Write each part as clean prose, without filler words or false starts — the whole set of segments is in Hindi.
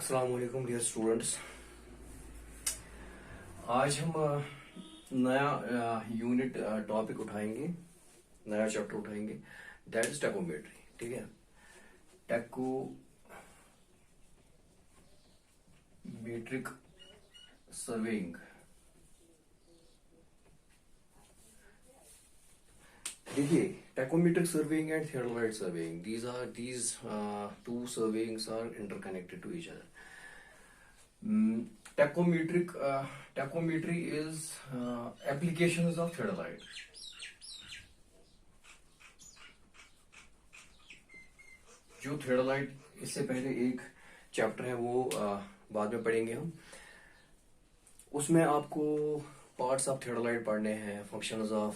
अस्सलाम वालेकुम डियर स्टूडेंट्स। आज हम नया यूनिट टॉपिक उठाएंगे, नया चैप्टर उठाएंगे, दैट इज टैकोमेट्री। ठीक है, टैकोमेट्रिक सर्वेइंग। देखिए, tacheometric surveying and theodolite surveying, these two surveyings are interconnected to each other. Tachometry is applications of theodolite. जो थियोडोलाइट, इससे पहले एक चैप्टर है वो बाद में पढ़ेंगे हम। उसमें आपको पार्ट्स ऑफ थियोडोलाइट पढ़ने हैं, functions of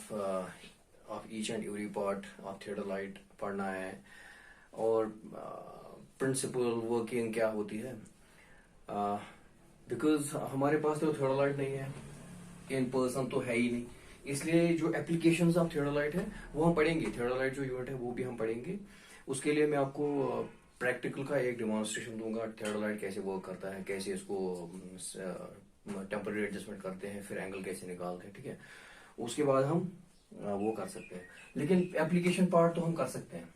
each and every part of theodolite पढ़ना है, और प्रिंसिपल वर्किंग क्या होती है। बिकॉज हमारे पास तो थियोडोलाइट नहीं है, इन पर्सन तो है ही नहीं, इसलिए जो एप्लीकेशंस ऑफ थियोडोलाइट है वो हम पढ़ेंगे। थियोडोलाइट जो यूनिट है वो भी हम पढ़ेंगे। उसके लिए मैं आपको प्रैक्टिकल का एक डेमोन्स्ट्रेशन दूंगा, थियोडोलाइट कैसे वर्क करता है, कैसे इसको टेम्परेरी एडजस्टमेंट करते हैं, फिर एंगल कैसे निकालते हैं। ठीक है, उसके बाद हम वो कर सकते हैं, लेकिन एप्लीकेशन पार्ट तो हम कर सकते हैं।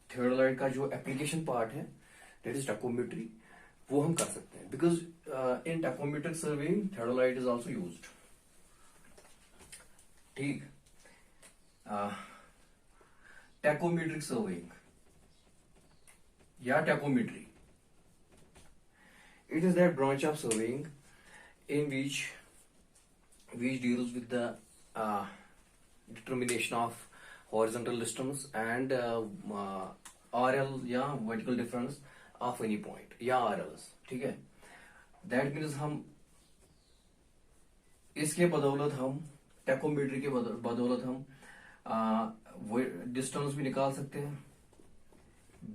थियोडोलाइट का जो एप्लीकेशन पार्ट है दैट इज टैकोमेट्री, वो हम कर सकते हैं, because in tacheometric surveying theodolite is also used. ठीक, टैकोमेट्रिक सर्वेइंग या टैकोमेट्री, it is that branch of surveying in which deals with the determination of horizontal distance and RL या vertical difference of any point या RLs। ठीक है, that means हम इसके बदौलत हम टैकोमेट्री के बदौलत हम डिस्टेंस भी निकाल सकते हैं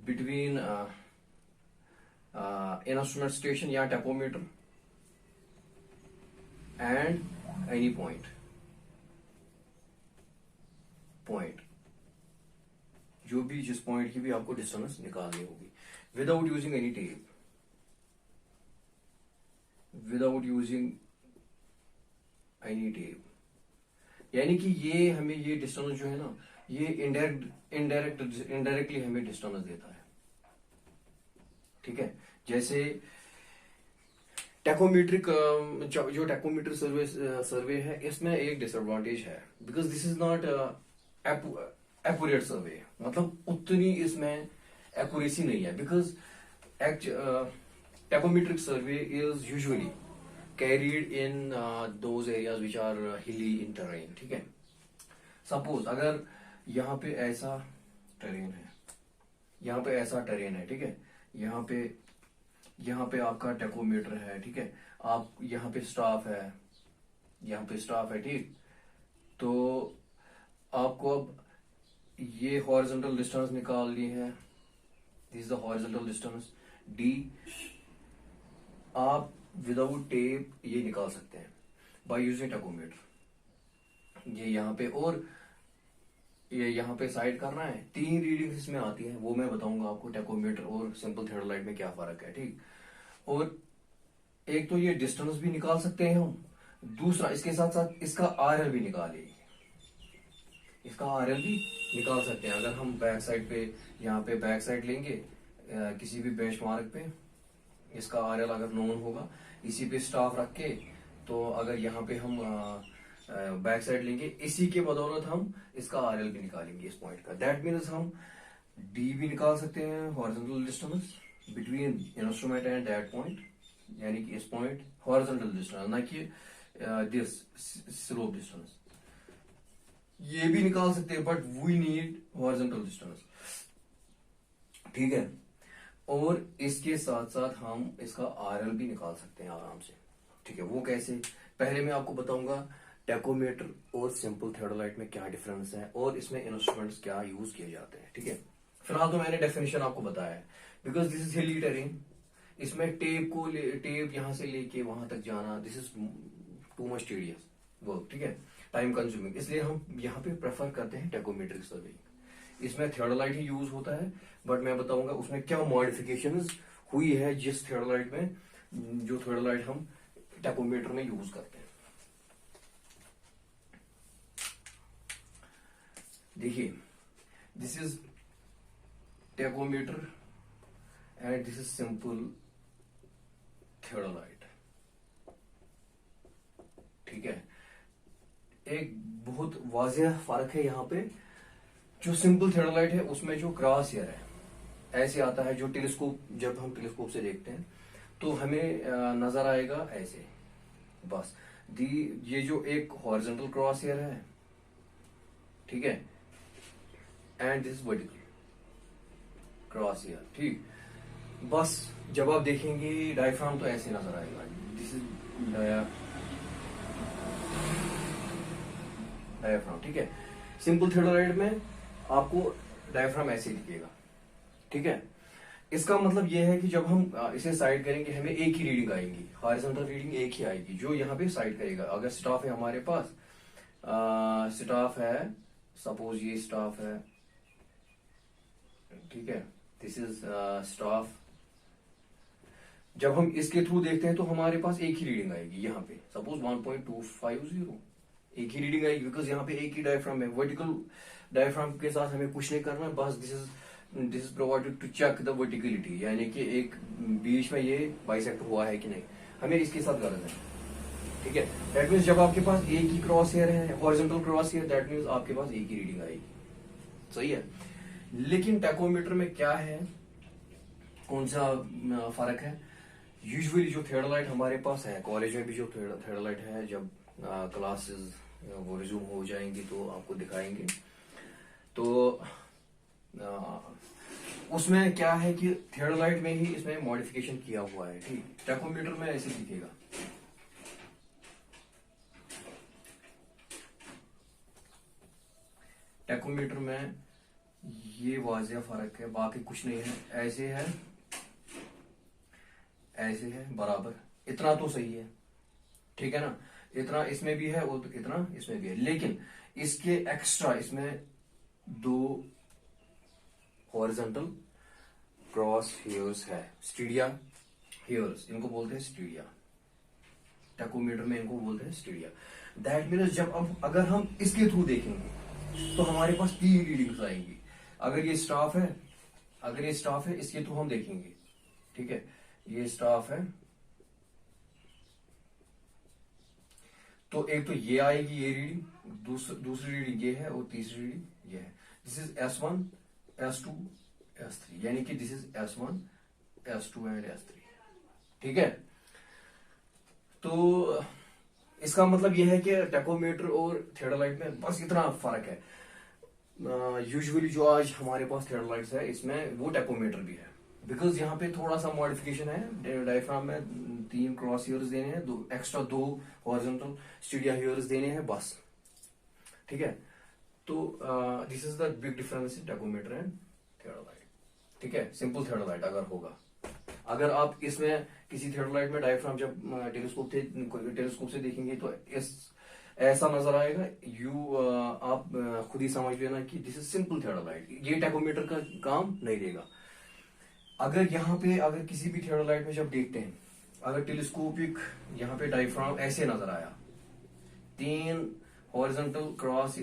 बिटवीन इंस्ट्रूमेंट स्टेशन या टैकोमीटर एंड एनी पॉइंट जो भी, जिस पॉइंट की भी आपको डिस्टेंस निकालनी होगी, विदाउट यूजिंग एनी टेप, यानी कि ये हमें ये डिस्टेंस जो है ना, ये इनडायरेक्टली हमें डिस्टेंस देता है। ठीक है, जैसे टैकोमेट्रिक जो टैकोमेट्रिक सर्वे है, इसमें एक डिसएडवांटेज है, because this is not accurate survey, मतलब उतनी इसमें एक्यूरेसी नहीं है, because tacheometric survey is usually carried in those areas which are hilly in terrain. ठीक है, सपोज अगर यहाँ पे ऐसा टेरेन है, यहाँ पे ऐसा टेरेन है, ठीक है, यहाँ पे आपका टैकोमीटर है। ठीक है, आप यहाँ पे स्टाफ है, ठीक, तो आपको अब ये हॉरिजॉन्टल डिस्टेंस निकालनी है, this is the horizontal distance D. आप विदाउट टेप ये निकाल सकते हैं बाय यूजिंग टैकोमीटर। ये यहाँ पे और ये यहाँ पे साइड करना है, 3 रीडिंग्स इसमें आती हैं, वो मैं बताऊंगा आपको टैकोमीटर और सिंपल थियोडोलाइट में क्या फर्क है। ठीक, और एक तो ये डिस्टेंस भी निकाल सकते हैं हम, दूसरा इसके साथ साथ इसका आरएल भी निकालिए, इसका आरएल भी निकाल सकते हैं। अगर हम बैक साइड पे, यहाँ पे बैक साइड लेंगे किसी भी बेंचमार्क पे, इसका आरएल अगर नोन होगा, इसी पे स्टाफ रख के, तो अगर यहाँ पे हम बैक साइड लेंगे, इसी के बदौलत हम इसका आरएल भी निकालेंगे इस पॉइंट का। दैट मीन्स हम डी भी निकाल सकते हैं, horizontal distance between instrument and that point, यानी कि इस पॉइंट हॉरिजॉन्टल डिस्टेंस, ना कि दिस स्लोप डिस्टेंस। ये भी निकाल सकते हैं, but we need horizontal distance. ठीक है, और इसके साथ साथ हम इसका आरएल भी निकाल सकते हैं आराम से। ठीक है, वो कैसे, पहले मैं आपको बताऊंगा टैकोमीटर और सिंपल थियोडोलाइट में क्या डिफरेंस है, और इसमें इंस्ट्रूमेंट्स क्या यूज किए जाते हैं। ठीक है, फिलहाल तो मैंने डेफिनेशन आपको बताया है, बिकॉज दिस इज हिली टेरेन, इसमें टेप यहां से लेके वहां तक जाना, this is too much tedious work. ठीक है, टाइम कंज्यूमिंग, इसलिए हम यहाँ पे प्रेफर करते हैं टैकोमेट्रिक सर्वेइंग। इसमें थियोडोलाइट ही यूज होता है, बट मैं बताऊंगा उसमें क्या मॉडिफिकेशंस हुई है जिस थियोडोलाइट में, जो थियोडोलाइट हम टैकोमीटर में यूज करते हैं। देखिए, this is tachometer and this is simple theodolite. ठीक है, एक बहुत वाज़ेह फर्क है यहाँ पे। जो सिंपल थियोडोलाइट है उसमें जो क्रॉस हेयर है ऐसे आता है, जो टेलीस्कोप, जब हम टेलीस्कोप से देखते हैं तो हमें नजर आएगा ऐसे बस। दी ये जो एक हॉरिजॉन्टल क्रॉस हेयर है, ठीक है, and this vertical cross hair, ठीक। बस जब आप देखेंगे डायफ्राम तो ऐसे नजर आएगा। दिस इज डायफ्राम, ठीक है। सिंपल थियोडोलाइट में आपको डायफ्राम ऐसे दिखेगा, ठीक है। इसका मतलब यह है कि जब हम इसे साइड करेंगे हमें एक ही रीडिंग आएगी, हॉरिजॉन्टल रीडिंग एक ही आएगी जो यहाँ पे साइड करेगा। अगर स्टाफ है हमारे पास, स्टाफ है, सपोज ये स्टाफ है, ठीक है, दिस इज स्टाफ। जब हम इसके थ्रू देखते हैं तो हमारे पास एक ही रीडिंग आएगी यहाँ पे, सपोज 1.250 एक ही रीडिंग आएगी, बिकॉज यहाँ पे एक ही डायफ्राम है। वर्टिकल डायफ्राम के साथ हमें कुछ नहीं करना, बस this is provided to check the verticality, यानी कि एक बीच में ये बाइसेक्ट हुआ है कि नहीं, हमें इसके साथ गरज है, ठीक है। दैट मीन्स जब आपके पास एक ही क्रॉस हेयर है, horizontal cross hair, that means आपके पास एक ही रीडिंग आएगी, सही है। लेकिन टैकोमीटर में क्या है, कौन सा फर्क है? यूजुअली जो थियोडोलाइट हमारे पास है, कॉलेज में भी जो थियोडोलाइट है, जब क्लासेस वो रिज्यूम हो जाएंगी तो आपको दिखाएंगे। तो उसमें क्या है कि थियोडोलाइट में ही इसमें मॉडिफिकेशन किया हुआ है, ठीक। टैकोमीटर में ऐसे दिखेगा, टैकोमीटर में ये वाज़ेह फर्क है, बाकी कुछ नहीं है। ऐसे है, ऐसे है, बराबर, इतना तो सही है, ठीक है ना। इतना इसमें भी है और तो इतना इसमें भी है, लेकिन इसके एक्स्ट्रा इसमें दो हॉरिजॉन्टल क्रॉस हेयर्स है, स्टीडिया हेयर्स, इनको बोलते हैं स्टीडिया। टैकोमीटर में इनको बोलते हैं स्टीडिया। दैट मीन्स जब अब अगर हम इसके थ्रू देखेंगे तो हमारे पास 3 रीडिंग्स आएंगी। अगर ये स्टाफ है, अगर ये स्टाफ है, इसके थ्रू हम देखेंगे, ठीक है, ये स्टाफ है, तो एक तो ये आएगी ये रीडिंग, दूसरी रीडिंग ये है और तीसरी रीडिंग ये है। This is S1, S2, S3, यानी कि this is S1, S2 and S3, ठीक है। तो इसका मतलब यह है कि टैकोमीटर और थियोडोलाइट में बस इतना फर्क है। यूजुअली जो आज हमारे पास थियोडोलाइट्स है इसमें वो टैकोमीटर भी है, बिकॉज यहाँ पे थोड़ा सा मॉडिफिकेशन है। डायफ्राम में 3 क्रॉस हेयर्स देने हैं, एक्स्ट्रा 2 हॉरिजॉन्टल स्टीडिया हेयर्स देने हैं, बस, ठीक है। तो this is the big difference in tachometer and theodolite, ठीक है। सिंपल थियोडोलाइट अगर होगा, अगर आप इसमें किसी थियोडोलाइट में डायफ्राम जब टेलीस्कोप से देखेंगे तो ऐसा नजर आएगा, आप खुद ही समझ लेना कि दिस इज सिंपल थियोडोलाइट, ये टैकोमीटर का काम नहीं देगा। अगर यहाँ पे अगर किसी भी थियोडोलाइट में जब देखते हैं, अगर टेलीस्कोपिक यहाँ पे डायफ्राम ऐसे नजर आया, 3 हॉरिजॉन्टल क्रॉस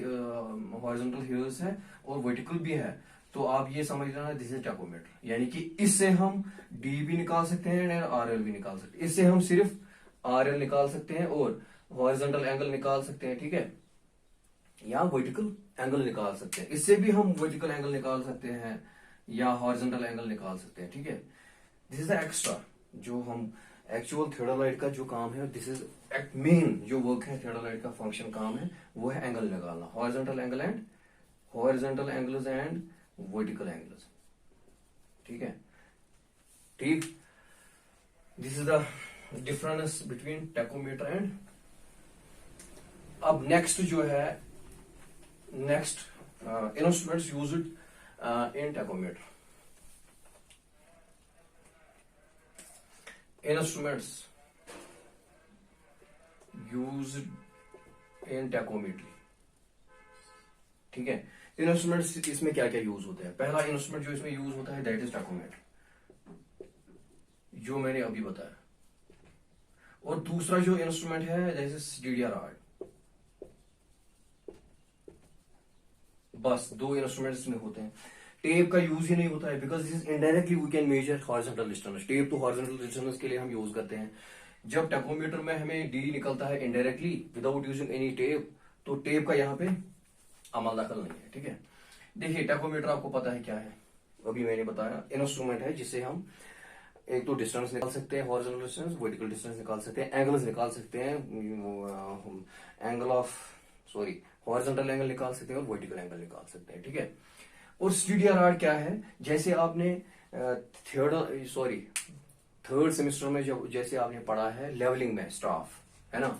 हॉरिजॉन्टल हेयर्स है और वर्टिकल भी है, तो आप ये समझ लेना दिस इज टैकोमीटर। यानी कि इससे हम डी भी निकाल सकते हैं और RL भी निकाल सकते हैं। इससे हम सिर्फ RL निकाल सकते हैं और हॉरिजॉन्टल एंगल निकाल सकते हैं, ठीक है, या वर्टिकल एंगल निकाल सकते हैं। इससे भी हम वर्टिकल एंगल निकाल सकते हैं या हॉरिजॉन्टल एंगल निकाल सकते हैं, ठीक है। दिस इज द एक्स्ट्रा जो हम एक्चुअल थियोडोलाइट का जो काम है, दिस इज मेन जो वर्क है थियोडोलाइट का फंक्शन काम है, वो है एंगल निकालना, horizontal angles and vertical angles, ठीक है, ठीक। This is the difference between tachometer and. अब नेक्स्ट जो है, next instruments used in tachometer. Instruments used in tachometry, ठीक है। इंस्ट्रूमेंट्स इसमें क्या क्या यूज होते हैं? पहला इंस्ट्रूमेंट जो इसमें यूज होता है दैट इज टैकोमीटर। जो मैंने अभी बताया। और दूसरा जो इंस्ट्रूमेंट है जैसे DDR रॉड, बस दो इंस्ट्रूमेंट्स में होते हैं। टेप का यूज ही नहीं होता है because this indirectly we can measure horizontal distance. Tape तो हॉरिजॉन्टल डिस्टेंस के लिए हम यूज करते हैं। जब टैकोमीटर में हमें डी निकलता है indirectly without using any tape, तो टेप का यहाँ पे अमल दखल नहीं है। ठीक है, देखिए टैकोमीटर आपको पता है क्या है, अभी मैंने बताया इंस्ट्रूमेंट है जिससे हम एक तो डिस्टेंस निकाल सकते हैं, हॉरिजॉन्टल डिस्टेंस, वर्टिकल डिस्टेंस निकाल सकते हैं, एंगल्स निकाल सकते हैं, angle of sorry horizontal angle निकाल सकते हैं और वर्टिकल एंगल निकाल सकते हैं। ठीक है, और स्टीडियर रॉड क्या है, जैसे आपने थर्ड सेमेस्टर में जब जैसे आपने पढ़ा है लेवलिंग में स्टाफ, है ना,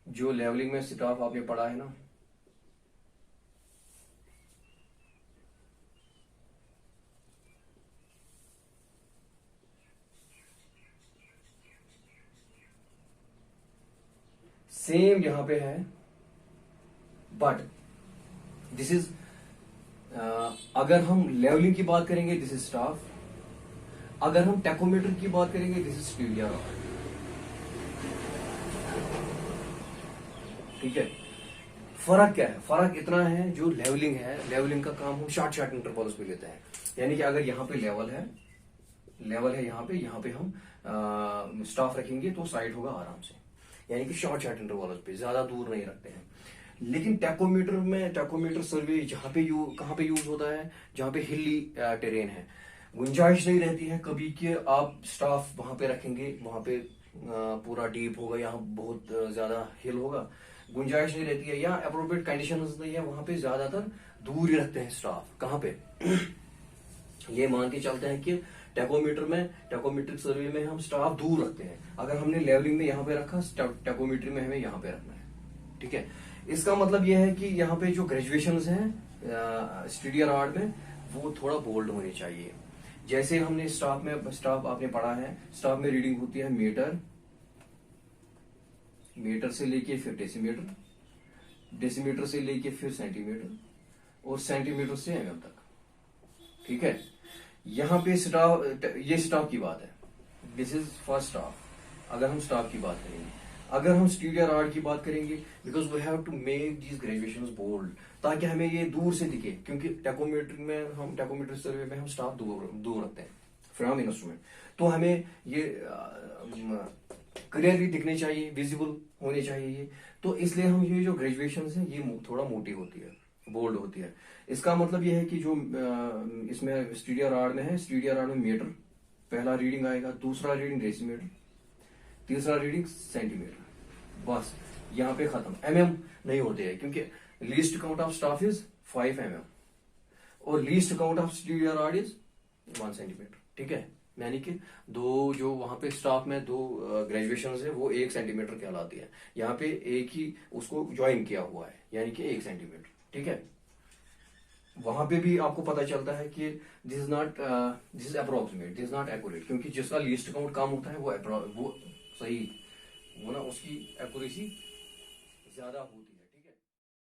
जो लेवलिंग में स्टाफ आपने पढ़ा है ना, सेम यहां पे है, बट दिस इज अगर हम लेवलिंग की बात करेंगे दिस इज स्टाफ, अगर हम टैकोमीटर की बात करेंगे दिस इज स्टीडियर रॉड। ठीक है, फर्क क्या है, फर्क इतना है जो लेवलिंग है, लेवलिंग का काम हम शॉर्ट शॉर्ट इंटरवल्स पे लेते हैं। यानी कि अगर यहाँ पे लेवल है यहाँ पे हम स्टाफ रखेंगे तो साइड होगा आराम से, यानी कि शॉर्ट शॉर्ट इंटरवल्स पे, ज्यादा दूर नहीं रखते हैं। लेकिन टैकोमीटर सर्वे कहाँ पे यूज होता है, जहाँ पे हिली टेरेन है, गुंजाइश नहीं रहती है कभी कि आप स्टाफ वहां पे रखेंगे, वहां पे पूरा डीप होगा, यहाँ बहुत ज्यादा हिल होगा, गुंजाइश नहीं रहती है, या अप्रोप्रिएट कंडीशंस नहीं है, वहां पे ज्यादातर दूर ही रखते हैं स्टाफ। कहाँ पे ये मान के चलते हैं कि टैकोमीट्रिक सर्वे में हम स्टाफ दूर रखते हैं, अगर हमने लेवलिंग में यहाँ पे रखा, टैकोमीट्री में हमें यहाँ पे रखना है। ठीक है, इसका मतलब यह है कि यहाँ पे जो ग्रेजुएशंस हैं स्टीडियर रॉड में वो थोड़ा बोल्ड होने चाहिए। जैसे हमने स्टाफ आपने पढ़ा है, स्टाफ में रीडिंग होती है मीटर से लेके फिर डेसीमीटर, डेसीमीटर से लेके फिर सेंटीमीटर, और सेंटीमीटर से mm तक। ठीक है, यहाँ पे ये स्टाफ की बात है, दिस इज फॉर स्टाफ। अगर हम स्टाफ की बात करेंगे, अगर हम स्टीडियर रॉड की बात करेंगे, because we have to make these graduations bold, ताकि हमें ये दूर से दिखे, क्योंकि टैकोमीटर सर्वे में हम स्टाफ दूर रखते हैं फ्रॉम इंस्ट्रूमेंट, तो हमें ये क्लियरली दिखने चाहिए, विजिबल होने चाहिए ये, तो इसलिए हम ये जो ग्रेजुएशंस है ये थोड़ा मोटी होती है, बोल्ड होती है। इसका मतलब ये है कि जो इसमें स्टीडियर रॉड में है, स्टीडियर रॉड में मीटर पहला रीडिंग आएगा, दूसरा रीडिंग डेसीमीटर, तीसरा रीडिंग सेंटीमीटर, बस यहाँ पे खत्म। नहीं होते हैं, क्योंकि least count of staff is 5 और least count of stadia rod is 1 centimetre. ठीक है, यानी कि दो जो वहां पे स्टाफ में दो ग्रेजुएशन है वो 1 सेंटीमीटर कहलाती है, यहाँ पे एक ही उसको ज्वाइन किया हुआ है, यानी कि 1 सेंटीमीटर। ठीक है, वहां पे भी आपको पता चलता है कि this is approximate, this is not accurate, क्योंकि जिसका लीस्ट काउंट कम होता है वो सही, वो ना उसकी एक्यूरेसी ज्यादा होती है।